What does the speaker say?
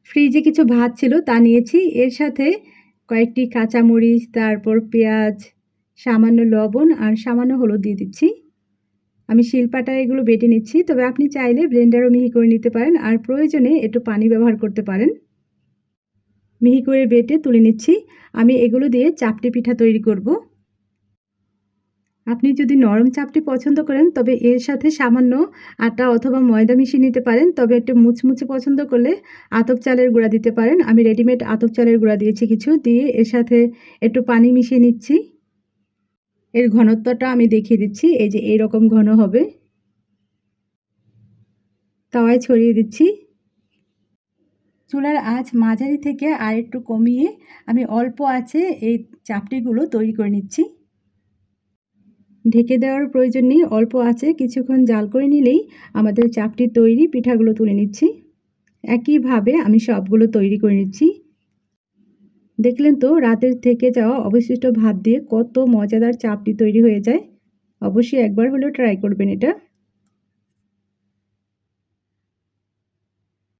ফ্রিজে কিছু ভাত ছিল তা নিয়েছি। এর সাথে কয়েকটি কাঁচামরিচ, তারপর পেঁয়াজ, সামান্য লবণ আর সামান্য হলুদ দিয়ে দিচ্ছি। আমি শিলপাটায় এগুলো বেটে নিচ্ছি। তবে আপনি চাইলে ব্লেন্ডারও মিহি করে নিতে পারেন আর প্রয়োজনে একটু পানি ব্যবহার করতে পারেন। মিহি করে বেটে তুলে নিচ্ছি। আমি এগুলো দিয়ে চাপটি পিঠা তৈরি করব। আপনি যদি নরম চাপটি পছন্দ করেন তবে এর সাথে সামান্য আটা অথবা ময়দা মিশিয়ে নিতে পারেন। তবে একটু মুচমুচে পছন্দ করলে আতপ চালের গুঁড়া দিতে পারেন। আমি রেডিমেড আতপ চালের গুঁড়া দিয়েছি কিছু, দিয়ে এর সাথে একটু পানি মিশিয়ে নিচ্ছি। এর ঘনত্বটা আমি দেখিয়ে দিচ্ছি। এই যে এইরকম ঘন হবে। তাওয়ায় ছড়িয়ে দিচ্ছি। চুলার আঁচ মাঝারি থেকে আর একটু কমিয়ে আমি অল্প আঁচে এই চাপটিগুলো তৈরি করে নিচ্ছি। ঢেকে দেওয়ার প্রয়োজন নেই, অল্প আঁচে কিছুক্ষণ জাল করে নিলেই আমাদের চাপটি তৈরি। পিঠাগুলো তুলে নিচ্ছি। একইভাবে আমি সবগুলো তৈরি করে নিচ্ছি। দেখলেন তো রাতের থেকে যাওয়া অবশিষ্ট ভাত দিয়ে কত মজাদার চাপটি তৈরি হয়ে যায়। অবশ্যই একবার হলেও ট্রাই করবেন এটা।